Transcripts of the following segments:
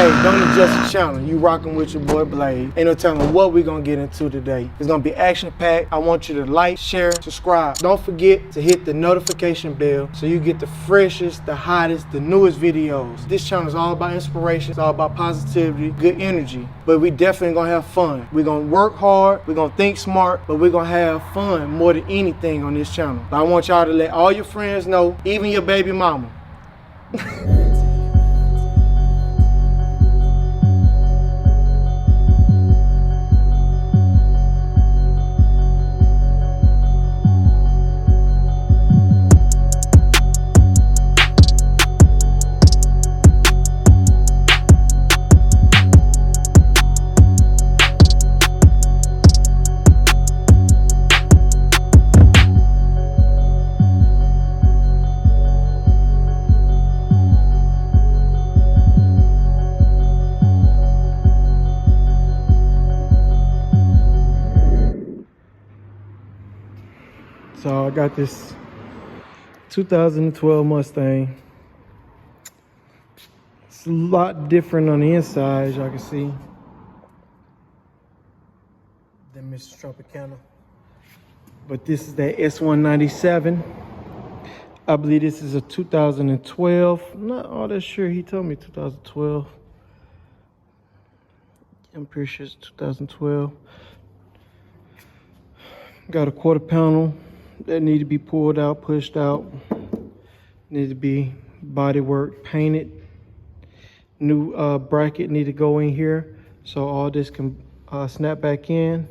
Hey, don't adjust the channel. You rocking with your boy Blade. Ain't no telling what we gonna get into today. It's gonna be action-packed. I want you to like, share, subscribe. Don't forget to hit the notification bell so you get the freshest, the hottest, the newest videos. This channel is all about inspiration. It's all about positivity, good energy. But we definitely gonna have fun. We're gonna work hard. We're gonna think smart, but we're gonna have fun more than anything on this channel. But I want y'all to let all your friends know, even your baby mama. So I got this 2012 Mustang. It's a lot different on the inside, as y'all can see, than Mr. Tropicana. But this is that S197. I believe this is a 2012. I'm not all that sure. He told me 2012. I'm pretty sure it's 2012. Got a quarter panel that need to be pulled out, pushed out. Need to be body work, painted. New bracket need to go in here so all this can snap back in.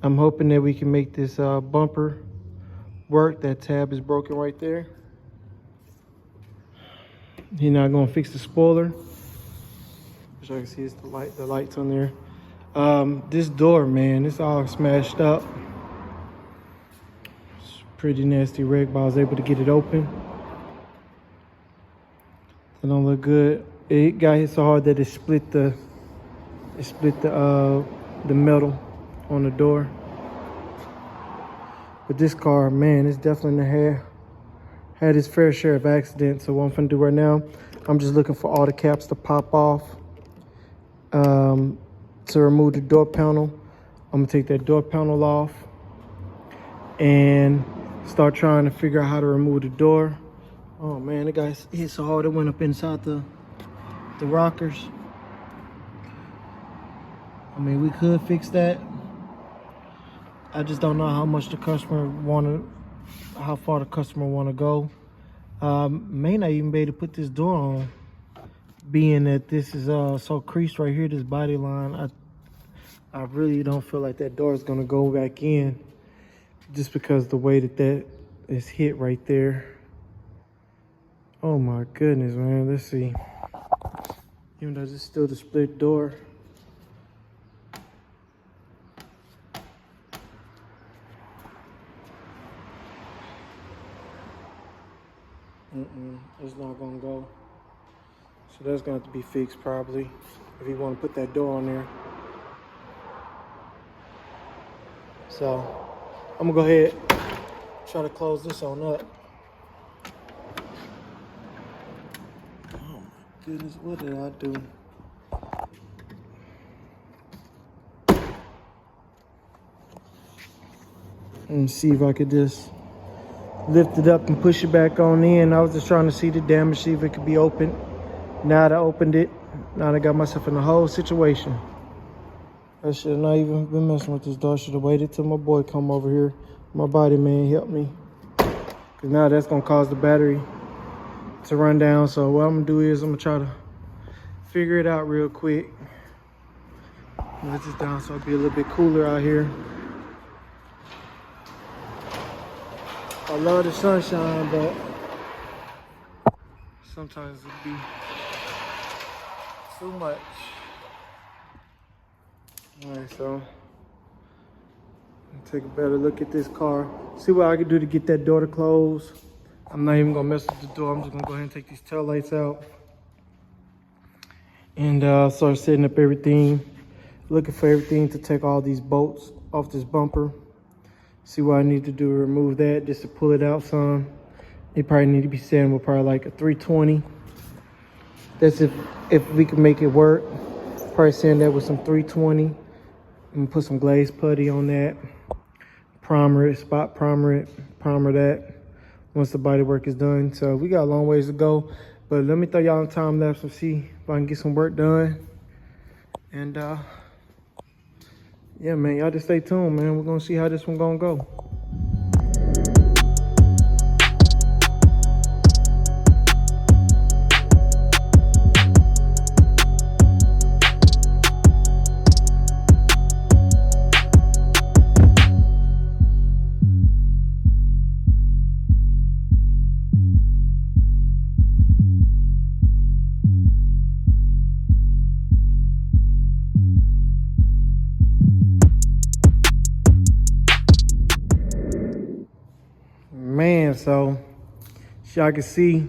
I'm hoping that we can make this bumper work. That tab is broken right there. He's not gonna fix the spoiler. As you can see, it's the lights on there. This door, man, it's all smashed up. Pretty nasty wreck, but I was able to get it open. It don't look good. It got hit so hard that it split the metal on the door. But this car, man, it's definitely had its fair share of accidents. So what I'm gonna do right now, I'm just looking for all the caps to pop off. To remove the door panel, I'm gonna take that door panel off and start trying to figure out how to remove the door. Oh man, it got hit so hard it went up inside the rockers. I mean, we could fix that. I just don't know how much the customer how far the customer wanna go. May not even be able to put this door on, being that this is so creased right here, this body line. I really don't feel like that door is gonna go back in, just because the way that is hit right there. Oh my goodness, man. Let's see. Even though it's still the split door. It's not gonna go. So that's gonna have to be fixed probably, if you wanna put that door on there. So I'm gonna go ahead, try to close this on up. Oh my goodness, what did I do? And see if I could just lift it up and push it back on in. I was just trying to see the damage, see if it could be opened. Now that I opened it, now I got myself in a whole situation. I should have not even been messing with this door. I should have waited till my boy come over here. My Bodyman help me. Cause now that's gonna cause the battery to run down. So what I'm gonna do is I'm gonna try to figure it out real quick. Let this down so it'll be a little bit cooler out here. I love the sunshine, but sometimes it'll be too much. All right, so take a better look at this car. See what I can do to get that door to close. I'm not even gonna mess with the door. I'm just gonna go ahead and take these tail lights out and start setting up everything. Looking for everything to take all these bolts off this bumper. See what I need to do to remove that, just to pull it out some. It probably need to be set with probably like a 320. That's if we can make it work. Probably sand that with some 320 and put some glaze putty on that. Primer it, spot primer it, primer that once the body work is done. So we got a long ways to go, but let me throw y'all on time lapse and see if I can get some work done. And yeah, man, y'all just stay tuned, man. We're gonna see how this one gonna go. Man, so y'all can see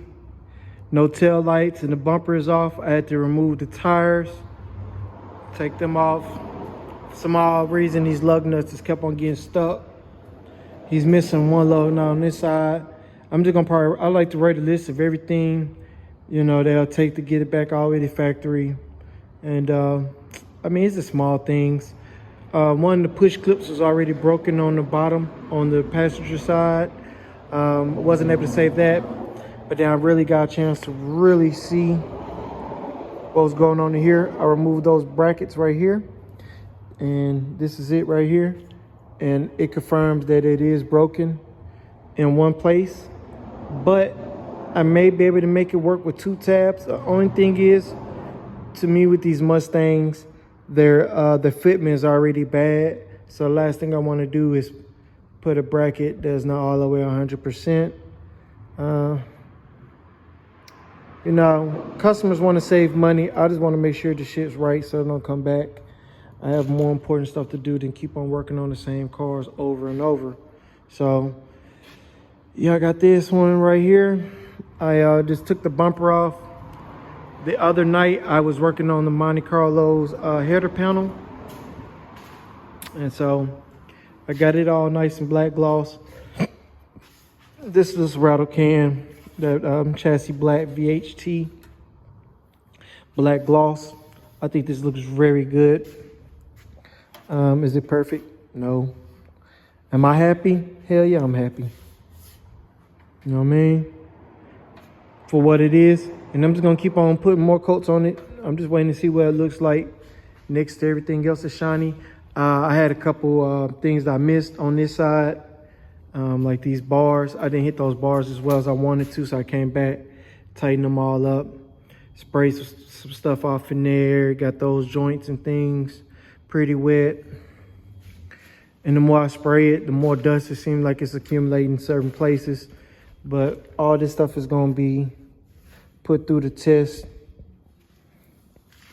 no tail lights and the bumper is off. I had to remove the tires, take them off. For some odd reason, these lug nuts just kept on getting stuck. He's missing one lug nut on this side. I'm just gonna I like to write a list of everything, you know, they'll take to get it back all the way to the factory. And I mean, it's the small things. One of the push clips was already broken on the bottom on the passenger side. I wasn't able to save that, but then I really got a chance to really see what was going on in here. I removed those brackets right here, and this is it right here, and it confirms that it is broken in one place, but I may be able to make it work with 2 tabs. The only thing is, to me, with these Mustangs, the fitment is already bad, so the last thing I want to do is put a bracket that's not all the way 100%. You know, customers want to save money. I just want to make sure the shit's right so they don't come back. I have more important stuff to do than keep on working on the same cars over and over. So, yeah, I got this one right here. I just took the bumper off. The other night, I was working on the Monte Carlo's header panel. And so, I got it all nice and black gloss. This is rattle can, that chassis black VHT black gloss. I think this looks very good. Is it perfect? No. Am I happy? Hell yeah, I'm happy. You know what I mean? For what it is. And I'm just gonna keep on putting more coats on it. I'm just waiting to see what it looks like next to everything else is shiny. I had a couple things that I missed on this side, like these bars. I didn't hit those bars as well as I wanted to, so I came back, tightened them all up, sprayed some stuff off in there, got those joints and things pretty wet. And the more I spray it, the more dust it seems like it's accumulating in certain places. But all this stuff is gonna be put through the test.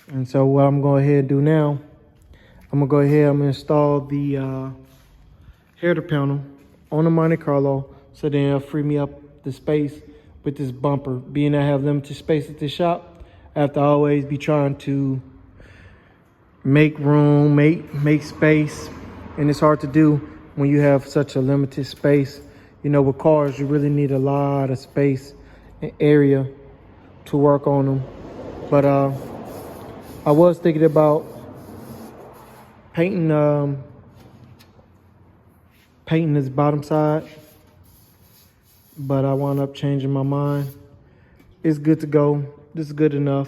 And so what I'm going to go ahead and do now, I'm going to go ahead and install the header panel on the Monte Carlo, so then it'll free me up the space with this bumper. Being I have limited space at the shop, I have to always be trying to make room, make space, and it's hard to do when you have such a limited space. You know, with cars, you really need a lot of space and area to work on them. But I was thinking about painting this bottom side, but I wound up changing my mind. It's good to go. This is good enough.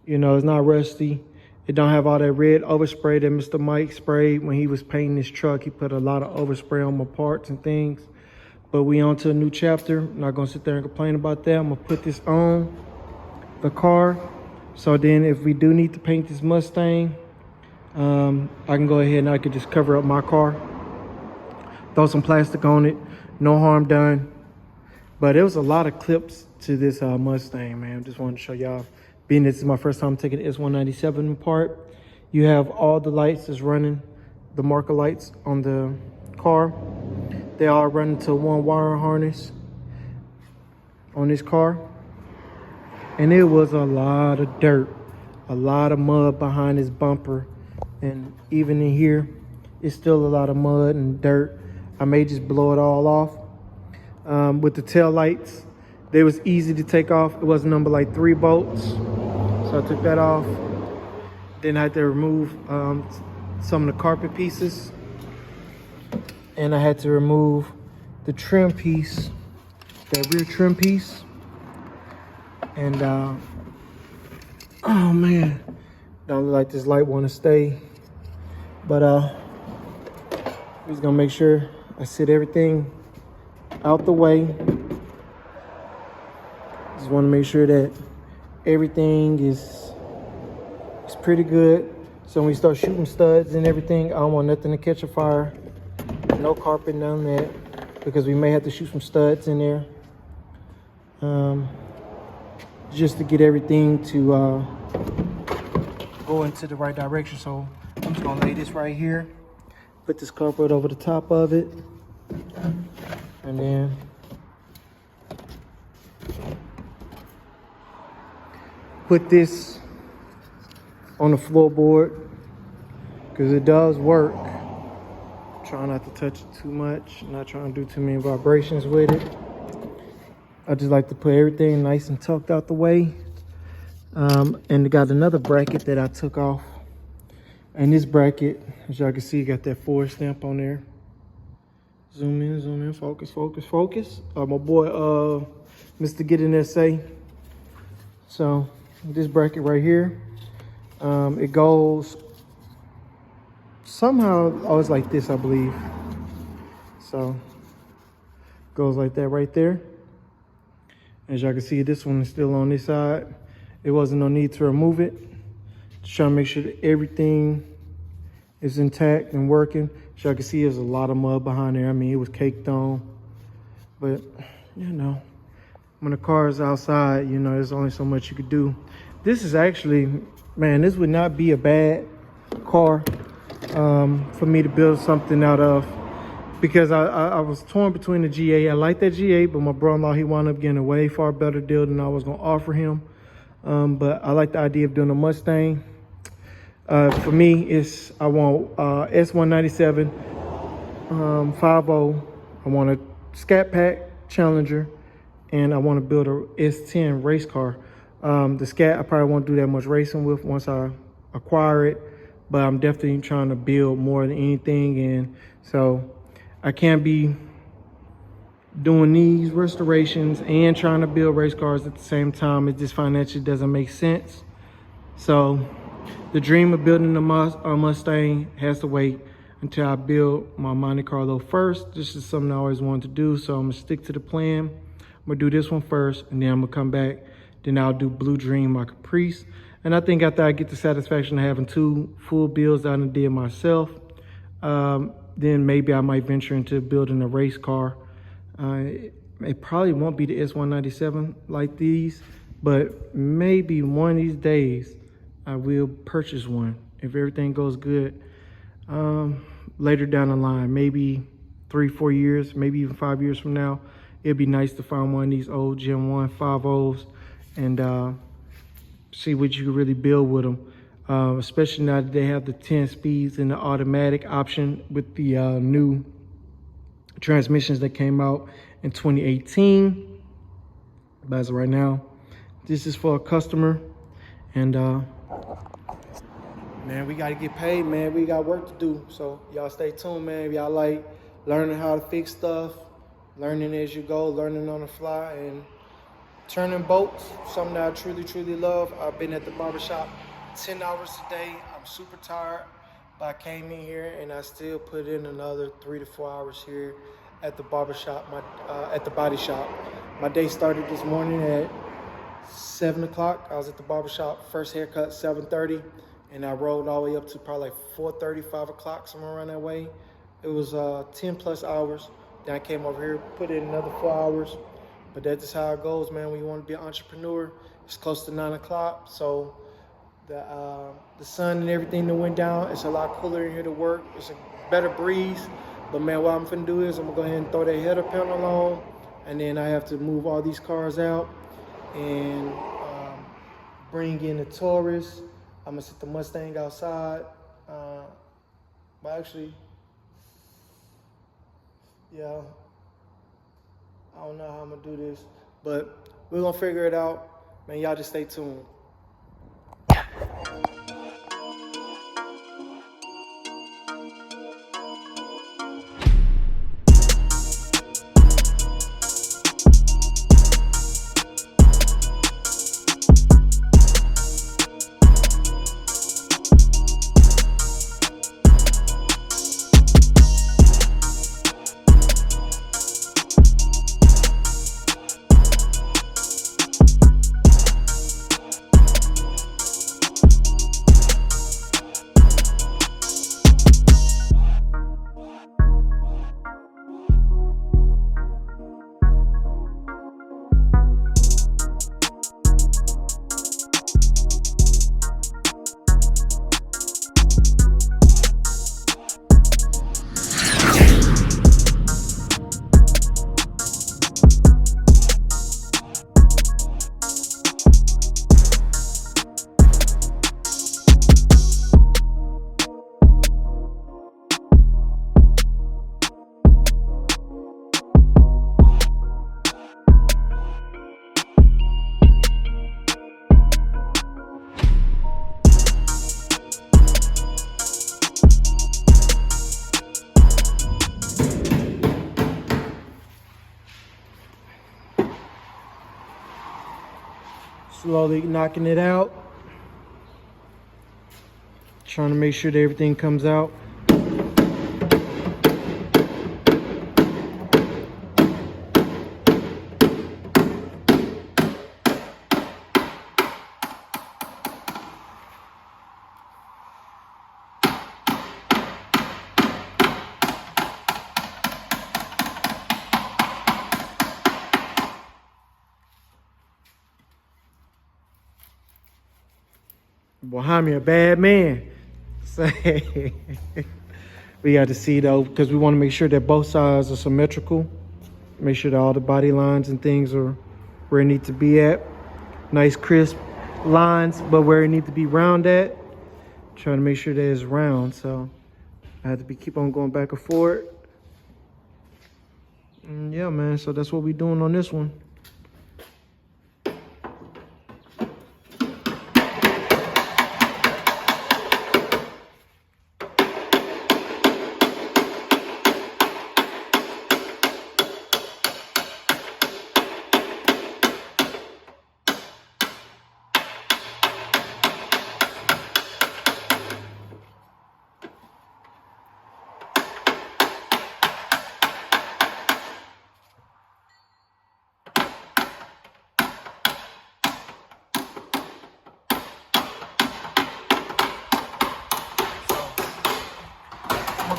You know, it's not rusty. It don't have all that red overspray that Mr. Mike sprayed when he was painting his truck. He put a lot of overspray on my parts and things. But we on to a new chapter. I'm not gonna sit there and complain about that. I'm gonna put this on the car. So then if we do need to paint this Mustang, I can go ahead and I can just cover up my car. Throw some plastic on it, no harm done. But there was a lot of clips to this Mustang, man. Just wanted to show y'all. Being this is my first time taking the S197 apart, you have all the lights that's running, the marker lights on the car. They all run to one wire harness on this car. And it was a lot of dirt, a lot of mud behind this bumper. And even in here, it's still a lot of mud and dirt. I may just blow it all off. With the tail lights, They was easy to take off. It was number like 3 bolts. So I took that off. Then I had to remove some of the carpet pieces. And I had to remove the trim piece, that rear trim piece. And oh man, don't look like this light want to stay. But I'm just gonna make sure I sit everything out the way. Just want to make sure that everything is pretty good. So when we start shooting studs and everything, I don't want nothing to catch a fire. No carpet, none of that, because we may have to shoot some studs in there. Just to get everything to go into the right direction. So I'm just gonna lay this right here, put this carpet over the top of it, and then put this on the floorboard, because it does work. Try not to touch it too much, not trying to do too many vibrations with it. I just like to put everything nice and tucked out the way. And got another bracket that I took off. And this bracket, as y'all can see, got that Ford stamp on there. Zoom in, focus, focus, focus. My boy, Mr. Get in there say. So this bracket right here, it goes somehow, oh, it's like this, I believe. So goes like that right there. As y'all can see, this one is still on this side. It wasn't no need to remove it. Just trying to make sure that everything is intact and working. As y'all can see, there's a lot of mud behind there. I mean, it was caked on. But, you know, when the car is outside, you know, there's only so much you could do. This is actually, man, this would not be a bad car for me to build something out of, because I was torn between the GA. I like that GA, but my brother-in-law, he wound up getting a way far better deal than I was gonna offer him. But I like the idea of doing a Mustang. For me, I want S197 5.0. I want a Scat Pack Challenger, and I want to build a S10 race car. The Scat, I probably won't do that much racing with once I acquire it, but I'm definitely trying to build more than anything. And so I can't be doing these restorations and trying to build race cars at the same time. It just financially doesn't make sense. So the dream of building a Mustang has to wait until I build my Monte Carlo first. This is something I always wanted to do, so I'm gonna stick to the plan. I'm gonna do this one first, and then I'm gonna come back. Then I'll do Blue Dream, my Caprice. And I think after I get the satisfaction of having 2 full builds I did myself, then maybe I might venture into building a race car. It probably won't be the S197 like these, but maybe one of these days I will purchase one if everything goes good. Later down the line, maybe 3-4 years, maybe even 5 years from now, it'd be nice to find one of these old Gen 1 5.0s and see what you can really build with them. Especially now that they have the 10 speeds and the automatic option with the new transmissions that came out in 2018. But as of right now, this is for a customer. And man, we gotta get paid, man. We got work to do. So y'all stay tuned, man. If y'all like learning how to fix stuff, learning as you go, learning on the fly, and turning bolts, something that I truly, truly love. I've been at the barbershop 10 hours a day. I'm super tired, but I came in here and I still put in another 3 to 4 hours here at the barbershop, at the body shop. My day started this morning at 7 o'clock. I was at the barbershop, first haircut 7:30, and I rolled all the way up to probably like 4:30, 5 o'clock, somewhere around that way. It was 10 plus hours. Then I came over here, put in another 4 hours. But that's just how it goes, man. When you want to be an entrepreneur, it's close to 9 o'clock. So the sun and everything that went down, it's a lot cooler in here to work. It's a better breeze. But man, what I'm finna do is I'm gonna go ahead and throw that header panel on, and then I have to move all these cars out and bring in the Taurus. I'm gonna set the Mustang outside. But actually, yeah, I don't know how I'm gonna do this. But we're gonna figure it out. Man, y'all just stay tuned. Slowly knocking it out. Trying to make sure that everything comes out. Behind me, a bad man. Say, we got to see though, because we want to make sure that both sides are symmetrical. Make sure that all the body lines and things are where it needs to be at. Nice crisp lines, but where it needs to be round at. Trying to make sure that it's round, so I have to keep on going back and forth. And yeah, man, so that's what we're doing on this one.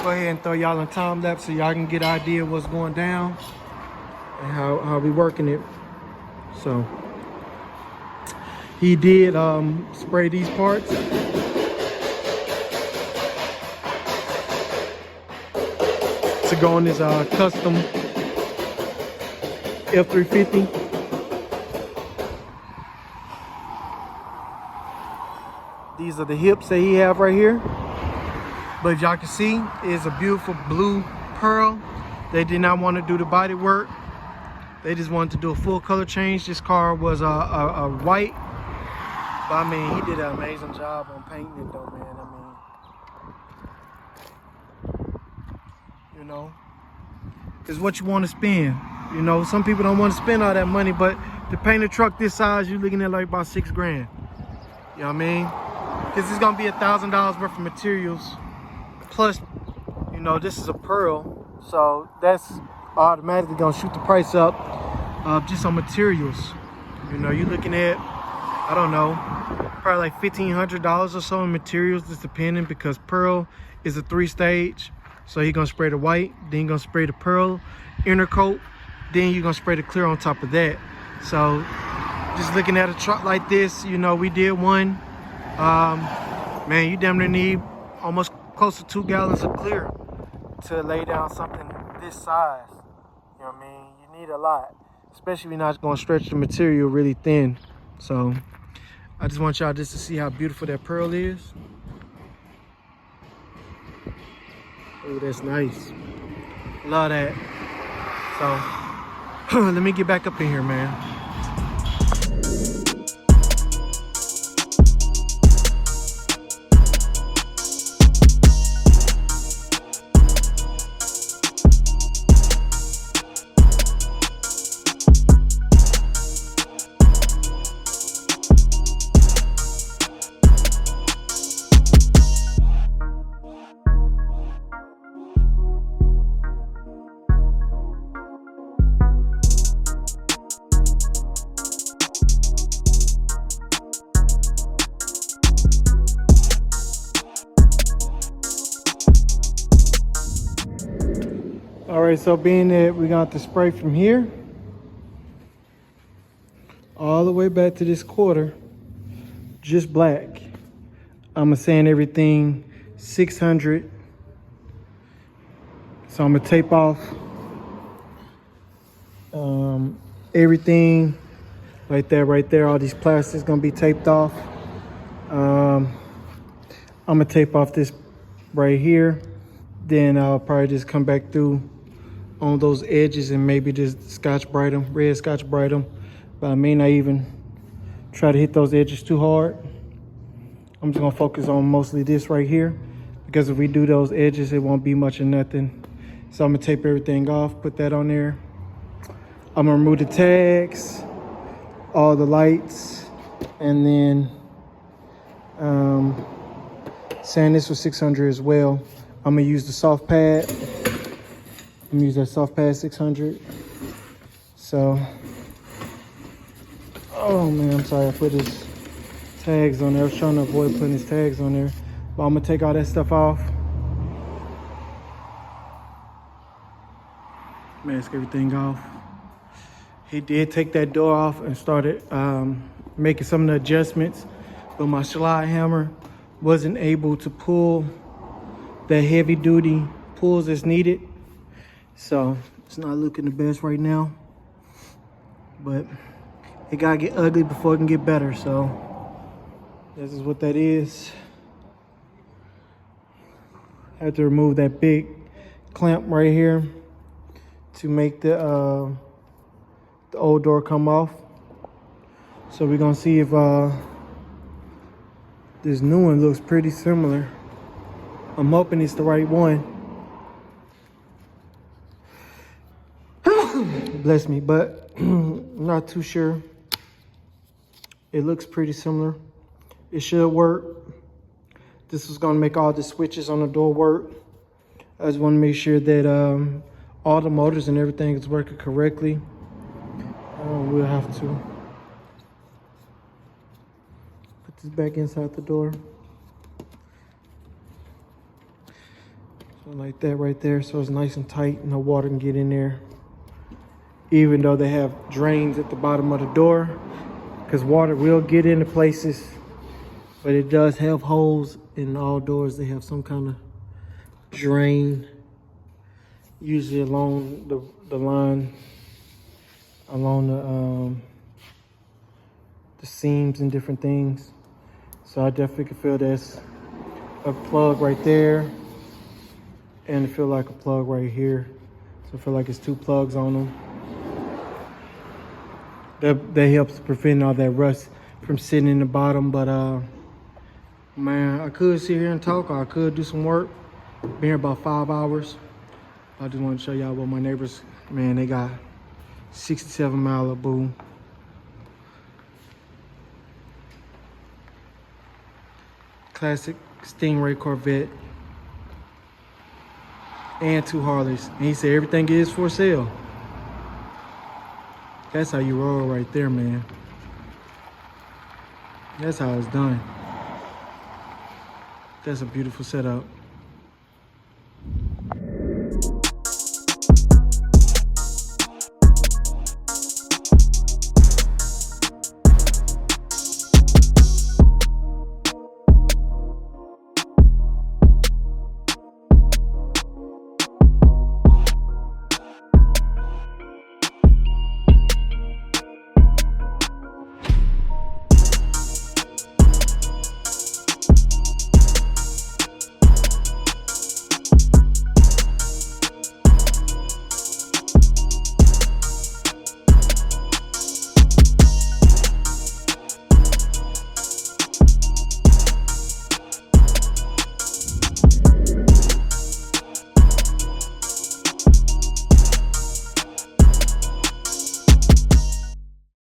Go ahead and throw y'all in time lapse so y'all can get an idea of what's going down and how we working it. So he did spray these parts. To go on his custom F350. These are the hips that he have right here. But if y'all can see, it's a beautiful blue pearl. They did not want to do the body work. They just wanted to do a full color change. This car was a white. But I mean, he did an amazing job on painting it though, man. I mean, you know, it's what you want to spend. You know, some people don't want to spend all that money, but to paint a truck this size, you're looking at like about $6 grand. You know what I mean? Because it's going to be $1,000 worth of materials. Plus, you know, this is a pearl, so that's automatically gonna shoot the price up just on materials. You know, you're looking at, I don't know, probably like $1,500 or so in materials, just depending, because pearl is a 3-stage. So you're gonna spray the white, then you're gonna spray the pearl inner coat, then you're gonna spray the clear on top of that. So just looking at a truck like this, you know, we did one. Man, you damn near need almost close to 2 gallons of clear to lay down something this size. You know what I mean? You need a lot, especially if you're not going to stretch the material really thin. So I just want y'all just to see how beautiful that pearl is. Oh, that's nice. Love that. So Let me get back up in here, man. All right, so being that we got the spray from here all the way back to this quarter, just black. I'm sand everything 600. So I'm gonna tape off everything right there. All these plastics gonna be taped off. I'm gonna tape off this right here. Then I'll probably just come back through on those edges and maybe just Scotch Brite them, red Scotch Brite them. But I may not even try to hit those edges too hard. I'm just gonna focus on mostly this right here, because if we do those edges, it won't be much of nothing. So I'm gonna tape everything off, put that on there. I'm gonna remove the tags, all the lights, and then sand this with 600 as well. I'm gonna use the soft pad. I'm gonna use that soft pad 600. So, oh man, I'm sorry I put his tags on there. I was trying to avoid putting his tags on there. But I'm gonna take all that stuff off. Mask everything off. He did take that door off and started making some of the adjustments, but my slide hammer wasn't able to pull the heavy duty pulls that's needed. So it's not looking the best right now, but it gotta get ugly before it can get better. So this is what that is. I have to remove that big clamp right here to make the old door come off. So we're gonna see if this new one looks pretty similar. I'm hoping it's the right one. Bless me, but I'm not too sure. It looks pretty similar. It should work. This is gonna make all the switches on the door work. I just wanna make sure that all the motors and everything is working correctly. We'll have to put this back inside the door. So like that right there, so it's nice and tight, no water can get in there. Even though they have drains at the bottom of the door, because water will get into places, but it does have holes in all doors. They have some kind of drain, usually along the line, along the seams and different things. So I definitely can feel there's a plug right there, and I feel like a plug right here. So I feel like it's two plugs on them. That helps prevent all that rust from sitting in the bottom. But man, I could sit here and talk, or I could do some work. Been here about 5 hours. I just want to show y'all what my neighbors, man, they got 67 Malibu. Classic Stingray Corvette. And 2 Harleys. And he said everything is for sale. That's how you roll right there, man. That's how it's done. That's a beautiful setup.